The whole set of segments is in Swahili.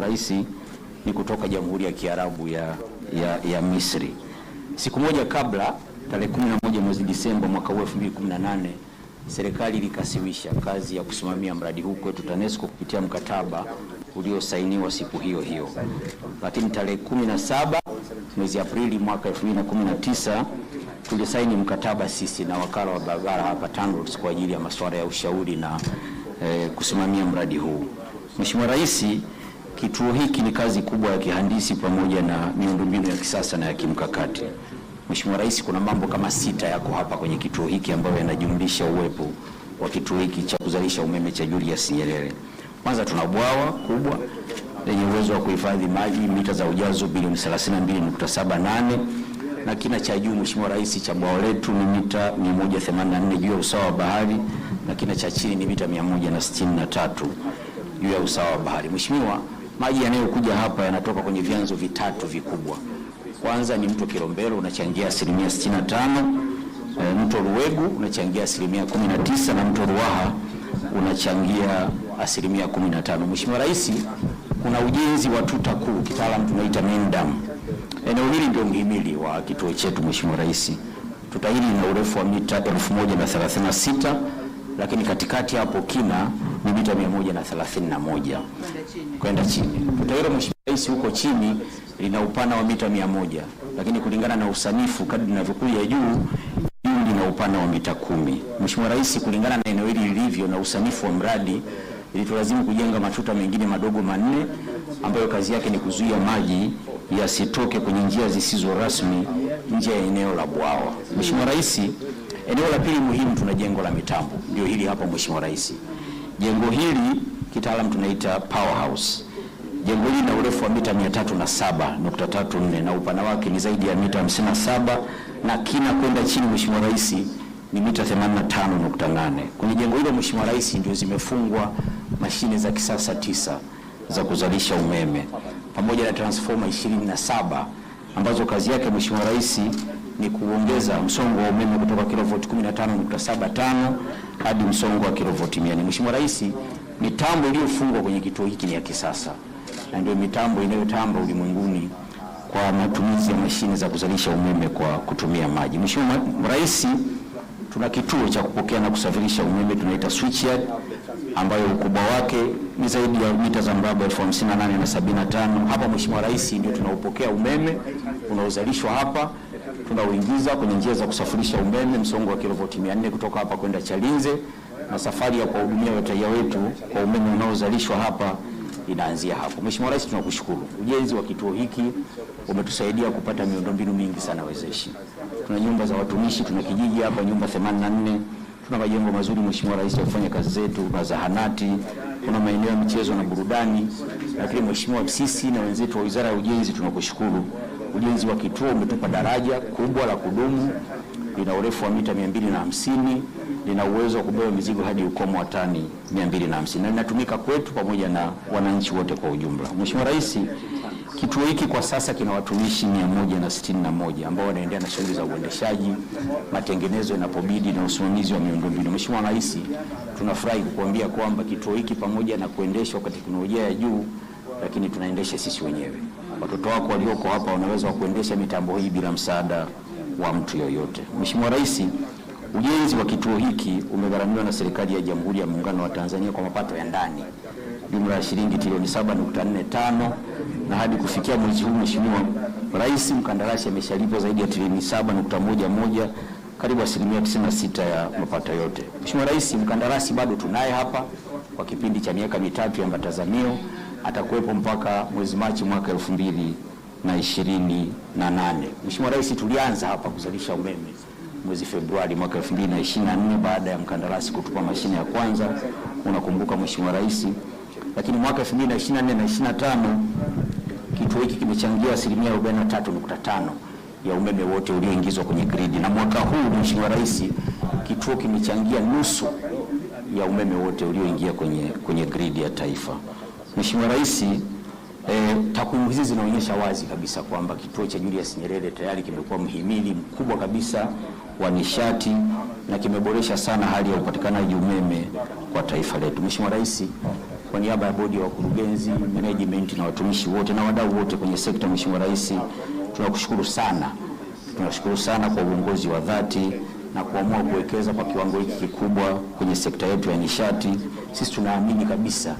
Rais ni kutoka Jamhuri ya Kiarabu ya Misri. Siku moja kabla, tarehe 11 mwezi Disemba mwaka 2018, serikali ilikasimisha kazi ya kusimamia mradi huu kwetu TANESCO kupitia mkataba uliosainiwa siku hiyo hiyo. Lakini tarehe 17 mwezi Aprili mwaka 2019 tulisaini mkataba sisi na wakala wa barabara hapa TANROADS kwa ajili ya masuala ya ushauri na kusimamia mradi huu. Mheshimiwa Rais, kituo hiki ni kazi kubwa ya kihandisi pamoja na miundombinu ya kisasa na ya kimkakati. Mheshimiwa Rais, kuna mambo kama 6 yako hapa kwenye kituo hiki ambayo yanajumlisha uwepo wa kituo hiki cha kuzalisha umeme cha Julius Nyerere. Kwanza, tuna bwawa kubwa lenye uwezo wa kuhifadhi maji mita za ujazo bilioni 32.78 na kina cha juu, Mheshimiwa Rais, cha bwawa letu ni mita 184 juu ya usawa wa bahari na kina cha chini ni mita 163 juu ya usawa wa bahari. Mheshimiwa, maji yanayokuja hapa yanatoka kwenye vyanzo vitatu vikubwa. Kwanza ni mto Kilombero unachangia 65%, mto Ruwegu unachangia 19% na mto Ruaha unachangia 15%. Mheshimiwa Rais, kuna ujenzi wa tuta kuu, kitaalamu tunaita main dam. Eneo hili ndio mhimili wa kituo chetu. Mheshimiwa Rais, tuta hili lina urefu wa mita 1036, lakini katikati hapo kina ni mita 131 kwenda chini. Tuta hilo Mheshimiwa Rais, huko chini lina upana wa mita 100, lakini kulingana na usanifu kadri linavyokuja juu lina upana wa mita 10. Mheshimiwa Rais, kulingana na eneo hili lilivyo na usanifu wa mradi, ilitulazimu kujenga matuta mengine madogo manne ambayo kazi yake ni kuzuia maji yasitoke kwenye njia zisizo rasmi nje ya eneo la bwawa. Mheshimiwa Rais, eneo la pili muhimu, tuna jengo la mitambo, ndio hili hapa. Mheshimiwa Rais, jengo hili kitaalamu tunaita powerhouse. Jengo hili lina urefu wa mita 307.34 na upana wake ni zaidi ya mita 57 na kina kwenda chini, Mheshimiwa Rais, ni mita 85.8. Kwenye jengo hilo Mheshimiwa Rais, ndio zimefungwa mashine za kisasa 9 za kuzalisha umeme pamoja na transformer 27 ambazo kazi yake Mheshimiwa Rais ni kuongeza msongo wa umeme kutoka kilovoti 15.75 hadi msongo wa kilovoti 100. Mheshimiwa Rais, mitambo iliyofungwa kwenye kituo hiki ni ya kisasa na ndio mitambo inayotamba ulimwenguni kwa matumizi ya mashine za kuzalisha umeme kwa kutumia maji. Mheshimiwa Rais, tuna kituo cha kupokea na kusafirisha umeme tunaita switchyard ambayo ukubwa wake ni zaidi ya mita za mraba 5875. Hapa Mheshimiwa Rais, ndio tunaupokea umeme unaozalishwa hapa, tunauingiza kwenye njia za kusafirisha umeme msongo wa kilovoti 400 kutoka hapa kwenda Chalinze, na safari ya kuwahudumia wateja wetu kwa umeme unaozalishwa hapa inaanzia hapo. Mheshimiwa Rais, tunakushukuru. Ujenzi wa kituo hiki umetusaidia kupata miundombinu mingi sana wezeshi. Tuna nyumba za watumishi, tuna kijiji hapa nyumba 84, tuna majengo mazuri Mheshimiwa Rais ya kufanya kazi zetu, na zahanati, kuna maeneo ya michezo na burudani. Lakini Mheshimiwa, sisi na wenzetu wa Wizara ya Ujenzi tunakushukuru. Ujenzi wa kituo umetupa daraja kubwa la kudumu, lina urefu wa mita 250, lina uwezo wa kubeba mizigo hadi ukomo wa tani 250 na linatumika kwetu pamoja na wananchi wote kwa ujumla. Mheshimiwa Rais, kituo hiki kwa sasa kina watumishi 161 ambao wanaendelea na shughuli za uendeshaji, matengenezo yanapobidi na usimamizi wa miundombinu. Mheshimiwa Rais, tunafurahi kukuambia kwamba kituo hiki pamoja na kuendeshwa kwa teknolojia ya juu, lakini tunaendesha sisi wenyewe. Watoto wako walioko hapa wanaweza kuendesha mitambo hii bila msaada wa mtu yoyote. Mheshimiwa Rais, ujenzi wa kituo hiki umegharamiwa na serikali ya Jamhuri ya Muungano wa Tanzania kwa mapato ya ndani jumla ya shilingi trilioni 7.45, na hadi kufikia mwezi huu Mheshimiwa Rais, mkandarasi ameshalipwa zaidi ya trilioni 7.11, karibu 96% ya mapato yote. Mheshimiwa Rais, mkandarasi bado tunaye hapa kwa kipindi cha miaka 3 ya matazamio, atakuwepo mpaka mwezi Machi mwaka 2028. Mheshimiwa Rais, tulianza hapa kuzalisha umeme mwezi Februari mwaka 2024 baada ya mkandarasi kutupa mashine ya kwanza, unakumbuka Mheshimiwa Rais. Lakini mwaka 2024 na 25 kituo hiki kimechangia 43.5% ya umeme wote ulioingizwa kwenye gridi, na mwaka huu Mheshimiwa Rais, kituo kimechangia nusu ya umeme wote ulioingia kwenye gridi ya taifa. Mheshimiwa Rais, takwimu hizi zinaonyesha wazi kabisa kwamba kituo cha Julius Nyerere tayari kimekuwa mhimili mkubwa kabisa wa nishati na kimeboresha sana hali ya upatikanaji umeme kwa taifa letu. Mheshimiwa Rais, kwa niaba ya bodi ya wakurugenzi, management na watumishi wote na wadau wote kwenye sekta, Mheshimiwa Rais, tunakushukuru sana. Tunashukuru sana kwa uongozi wa dhati na kuamua kuwekeza kwa kiwango hiki kikubwa kwenye sekta yetu ya nishati. Sisi tunaamini kabisa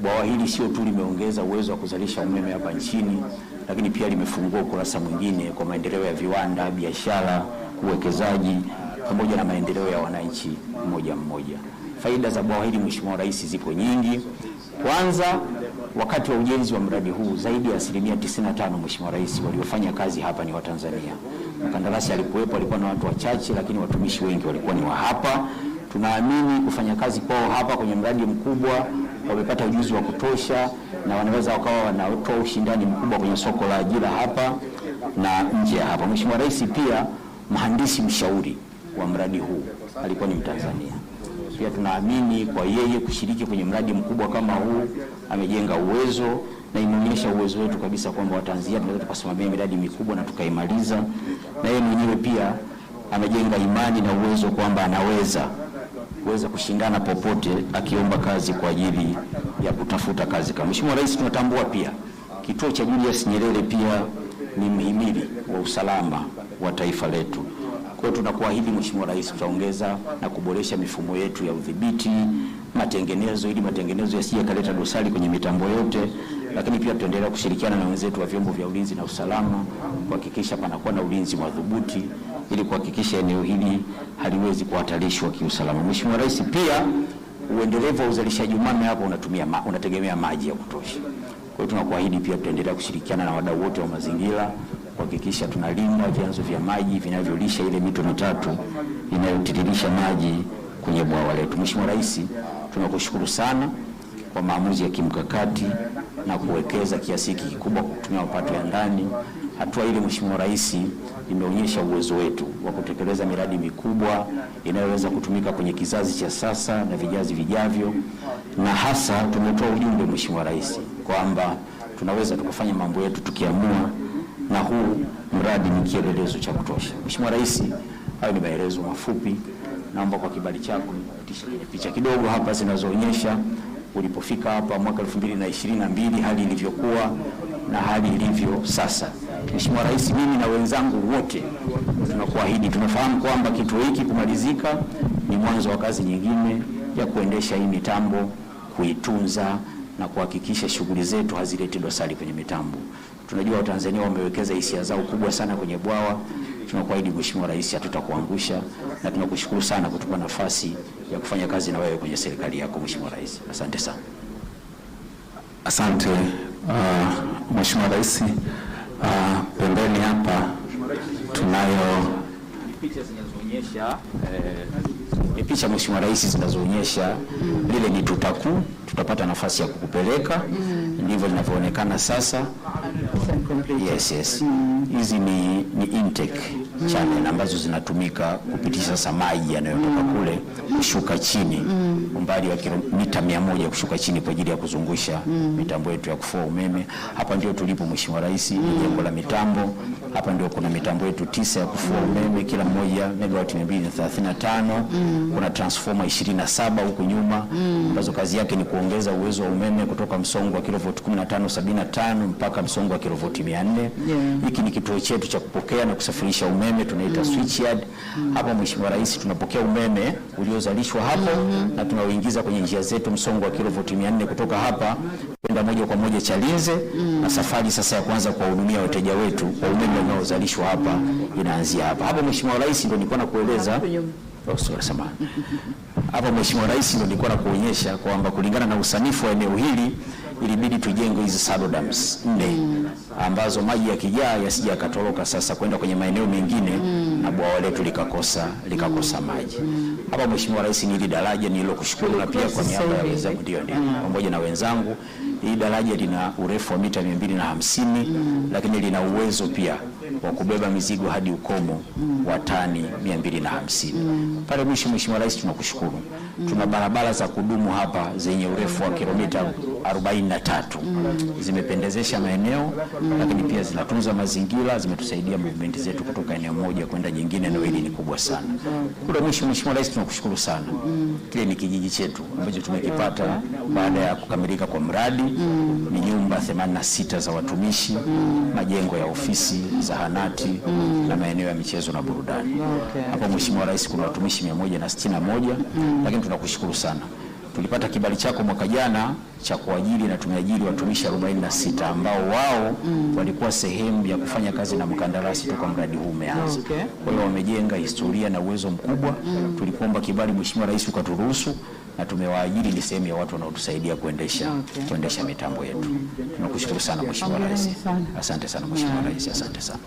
bwawa hili sio tu limeongeza uwezo wa kuzalisha umeme hapa nchini, lakini pia limefungua ukurasa mwingine kwa maendeleo ya viwanda, biashara, uwekezaji pamoja na maendeleo ya wananchi mmoja mmoja. Faida za bwawa hili, Mheshimiwa Rais, zipo nyingi. Kwanza, wakati wa ujenzi wa mradi huu zaidi ya 95%, Mheshimiwa Rais, waliofanya kazi hapa ni Watanzania. Mkandarasi alikuwepo, alikuwa na watu wachache, lakini watumishi wengi walikuwa ni wa hapa. Tunaamini kufanya kazi kwao hapa kwenye mradi mkubwa, wamepata ujuzi wa kutosha na wanaweza wakawa wanatoa ushindani mkubwa kwenye soko la ajira hapa na nje ya hapa. Mheshimiwa Rais, pia mhandisi mshauri wa mradi huu alikuwa ni Mtanzania. Pia tunaamini kwa yeye kushiriki kwenye mradi mkubwa kama huu amejenga uwezo na imeonyesha uwezo wetu kabisa kwamba Watanzania tunaweza tukasimamia miradi mikubwa na tukaimaliza, na yeye mwenyewe pia amejenga imani na uwezo kwamba anaweza kushindana popote akiomba kazi kwa ajili ya kutafuta kazi. Kama Mheshimiwa Rais, tunatambua pia kituo cha Julius Nyerere pia ni mhimili wa usalama wa taifa letu. Kwa hiyo tunakuahidi Mheshimiwa Rais, tutaongeza na kuboresha mifumo yetu ya udhibiti, matengenezo, ili matengenezo yasije kaleta dosari kwenye mitambo yote, lakini pia tutaendelea kushirikiana na wenzetu wa vyombo vya ulinzi na usalama kuhakikisha panakuwa na ulinzi madhubuti ili kuhakikisha eneo hili haliwezi kuhatarishwa kiusalama. Mheshimiwa Rais, pia uendelevu wa uzalishaji umeme hapo unategemea maji ya kutosha. Kwa hiyo tunakuahidi pia tutaendelea kushirikiana na wadau wote wa mazingira kuhakikisha tunalinda vyanzo vya maji vinavyolisha ile mito mitatu inayotiririsha maji kwenye bwawa letu. Mheshimiwa Rais, tunakushukuru sana kwa maamuzi ya kimkakati na kuwekeza kiasi hiki kikubwa kutumia mapato ya ndani. Hatua ile, Mheshimiwa Rais, imeonyesha uwezo wetu wa kutekeleza miradi mikubwa inayoweza kutumika kwenye kizazi cha sasa na vizazi vijavyo, na hasa tumetoa ujumbe, Mheshimiwa Rais, kwamba tunaweza tukafanya mambo yetu tukiamua, na huu mradi ni kielelezo cha kutosha. Mheshimiwa Rais, hayo ni maelezo mafupi. Naomba kwa kibali chako nipitishe kwenye picha kidogo hapa zinazoonyesha ulipofika hapa mwaka 2022 hali ilivyokuwa na hali ilivyo sasa. Mheshimiwa Rais, mimi na wenzangu wote tunakuahidi, tunafahamu kwamba kituo hiki kumalizika ni mwanzo wa kazi nyingine ya kuendesha hii mitambo, kuitunza na kuhakikisha shughuli zetu hazileti dosari kwenye mitambo. Tunajua Watanzania wamewekeza hisia zao kubwa sana kwenye bwawa. Tunakuahidi Mheshimiwa Rais, hatutakuangusha na tunakushukuru sana kutupa nafasi ya kufanya kazi na wewe kwenye serikali yako, Mheshimiwa Rais. Asante sana. Asante Mheshimiwa Rais. Pembeni hapa tunayo picha zinazoonyesha picha, Mheshimiwa Rais, zinazoonyesha lile ni tutapata nafasi ya kukupeleka. Ndivyo linavyoonekana sasa. Yes. Hizi ni intake channel ambazo zinatumika kupitisha sasa maji yanayotoka kule kushuka chini, umbali wa kilomita 100 kushuka chini kwa ajili ya kuzungusha mitambo yetu ya kufua umeme. Hapa ndio tulipo, Mheshimiwa Rais, ni jengo la mitambo. Hapa ndio kuna mitambo yetu 9 ya kufua umeme, kila mmoja megawati 235. Kuna transformer 27 huku nyuma ambazo kazi yake ni kuongeza uwezo wa umeme kutoka msongo wa kilovoti 1575 mpaka msongo wa kilovoti 400. Hiki ni kituo chetu cha kupokea na kusafirisha umeme, tunaita switch yard. Hapa, Mheshimiwa Rais, tunapokea umeme uliozalishwa hapo na tunauingiza kwenye njia zetu msongo wa kilovoti 400 kutoka hapa kwenda moja kwa moja Chalinze, na safari sasa ya kwanza kuwahudumia wateja wetu kwa umeme unaozalishwa hapa inaanzia hapa. Hapo, Mheshimiwa Rais, ndio nilikuwa nakueleza hapa Mheshimiwa Rais, ndio nilikuwa nakuonyesha kwamba kulingana na usanifu wa eneo hili ilibidi tujenge hizi saddle dams 4 ambazo maji yakijaa yasije yakatoroka sasa kwenda kwenye maeneo mengine na bwawa letu likakosa maji. Hapa, Mheshimiwa Rais, ni hili daraja nililokushukuru, na pia kwa niaba ya wenzangu ndio pamoja na wenzangu, hii daraja lina urefu wa mita 250, lakini lina uwezo pia wa kubeba mizigo hadi ukomo wa tani 250. Pale mwisho, Mheshimiwa Rais, tunakushukuru. Tuna barabara za kudumu hapa zenye urefu wa kilomita 43 zimependezesha maeneo, lakini pia zinatunza mazingira, zimetusaidia movement zetu kutoka eneo moja kwenda jingine. Eneo hili ni kubwa sana. Kule Mheshimiwa Rais, tunakushukuru sana. Kile ni kijiji chetu ambacho tumekipata baada ya kukamilika kwa mradi. Ni nyumba 86 za watumishi, majengo ya ofisi, zahanati na maeneo ya michezo na burudani. Hapo Mheshimiwa Rais, kuna watumishi 161, lakini tunakushukuru sana. Tulipata kibali chako mwaka jana cha kuajiri na tumeajiri watumishi 46 ambao wao walikuwa sehemu ya kufanya kazi na mkandarasi toka mradi huu umeanza. Kwa hiyo wamejenga historia na uwezo mkubwa. Tulikuomba kibali Mheshimiwa Rais ukaturuhusu, na tumewaajiri. Ni sehemu ya watu wanaotusaidia kuendesha mitambo yetu. Tunakushukuru sana Mheshimiwa Rais. Asante sana Mheshimiwa Rais, asante sana.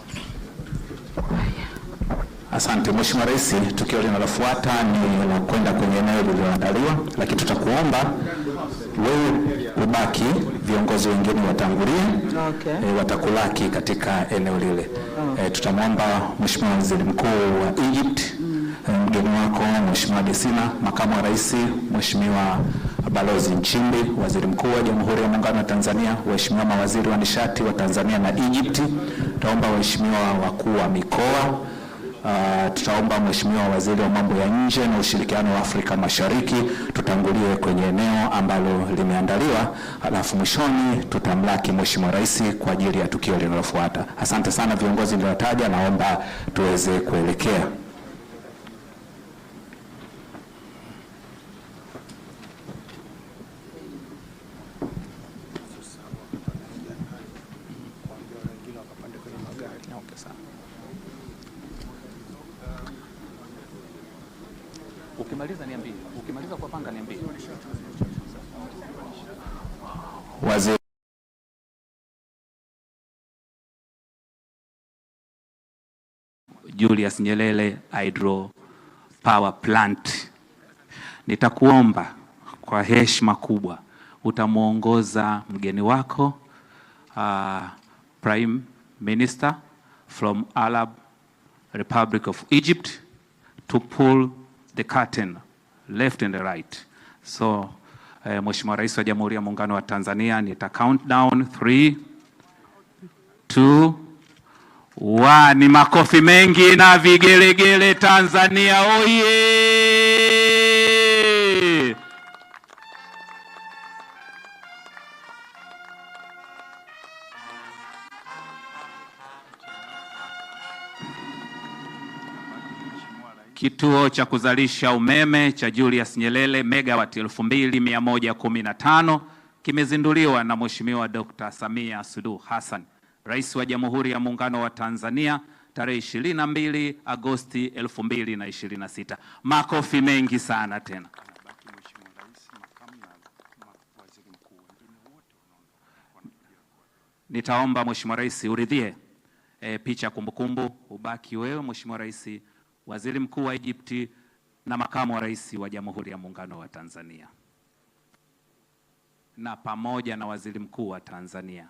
Asante Mheshimiwa Rais, tukio linalofuata ni la kwenda kwenye eneo lililoandaliwa, lakini tutakuomba wewe ubaki, viongozi wengine watangulie, watakulaki katika eneo lile. Tutamwomba Mheshimiwa Waziri Mkuu wa Egypt, mgeni wako Mheshimiwa Desina, Makamu wa Rais Mheshimiwa Balozi Nchimbi, Waziri Mkuu wa Jamhuri ya Muungano wa Tanzania, waheshimiwa mawaziri wa nishati wa Tanzania na Egypt. Tutaomba waheshimiwa wakuu wa mikoa. Tutaomba Mheshimiwa Waziri wa Mambo ya Nje na Ushirikiano wa Afrika Mashariki tutangulie kwenye eneo ambalo limeandaliwa, alafu mwishoni tutamlaki Mheshimiwa Rais kwa ajili ya tukio linalofuata. Asante sana viongozi niliotaja, naomba tuweze kuelekea. Ukimaliza niambie. Ukimaliza kwa panga niambie. Waziri Julius Nyerere Hydro Power Plant. Nitakuomba kwa heshima kubwa utamuongoza mgeni wako Prime Minister from Arab Republic of Egypt to pull the curtain left and right. So Mheshimiwa Rais wa Jamhuri ya Muungano wa Tanzania, nita count down 3 2 1. Makofi mengi na vigelegele. Tanzania oye! Kituo cha kuzalisha umeme cha Julius Nyerere megawati 2115 kimezinduliwa na Mheshimiwa Dr. Samia Suluhu Hassan, Rais wa Jamhuri ya Muungano wa Tanzania, tarehe 22 Agosti 2026. Makofi mengi sana tena. Nitaomba Mheshimiwa Rais uridhie picha kumbukumbu, ubaki wewe Mheshimiwa Rais, Waziri Mkuu wa Egypt na Makamu wa Rais wa Jamhuri ya Muungano wa Tanzania, na pamoja na Waziri Mkuu wa Tanzania.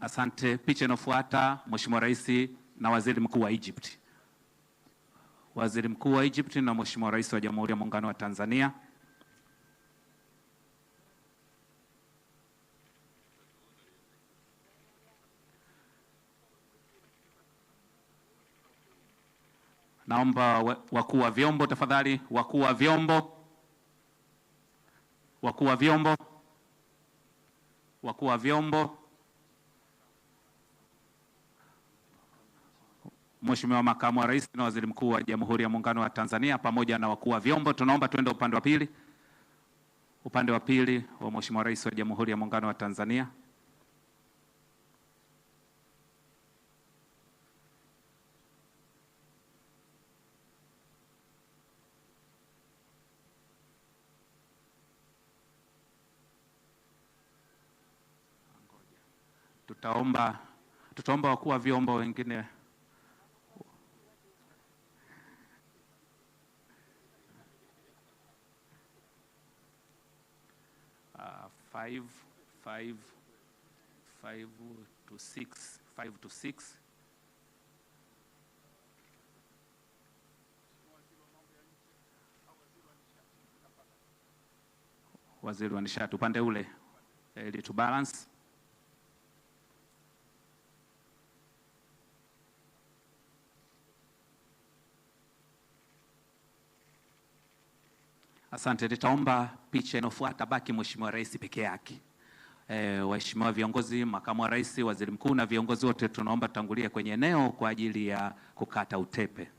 Asante. Picha inayofuata Mheshimiwa Rais na Waziri Mkuu wa Egypt. Waziri Mkuu wa Egypt na Mheshimiwa Rais wa Jamhuri ya Muungano wa Tanzania. Naomba wakuu wa vyombo tafadhali, wakuu wa vyombo. Wakuu wa vyombo. Wakuu wa vyombo. Mheshimiwa Makamu wa Rais na Waziri Mkuu wa Jamhuri ya Muungano wa Tanzania pamoja na wakuu wa vyombo, tunaomba twende upande wa pili. Upande wa pili wa Mheshimiwa Rais wa Jamhuri ya Muungano wa Tanzania. tutaomba wakuu wa vyombo wengine five to six. Waziri wa nishati upande ule ili to balance. Asante. Nitaomba picha inofuata baki Mheshimiwa Rais peke yake. Waheshimiwa viongozi, makamu wa rais, waziri mkuu na viongozi wote tunaomba tutangulie kwenye eneo kwa ajili ya kukata utepe.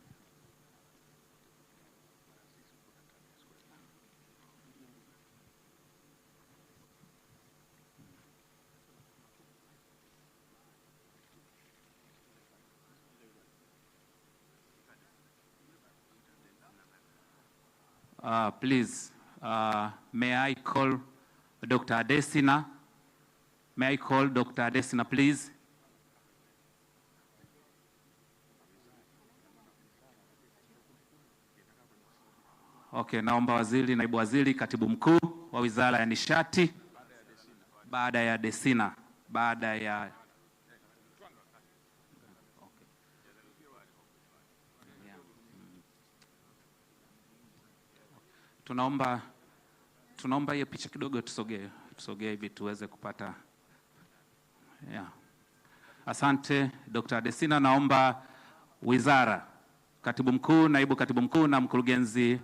Please, may I call Dr. Adesina? May I call Dr. Adesina, please? Okay, naomba waziri, naibu waziri, katibu mkuu wa Wizara ya Nishati baada ya Adesina, baada ya tunaomba hiyo picha kidogo tusogee hivi tuweze kupata. Yeah. Asante Dr. Adesina. Naomba wizara, katibu mkuu, naibu katibu mkuu na mkurugenzi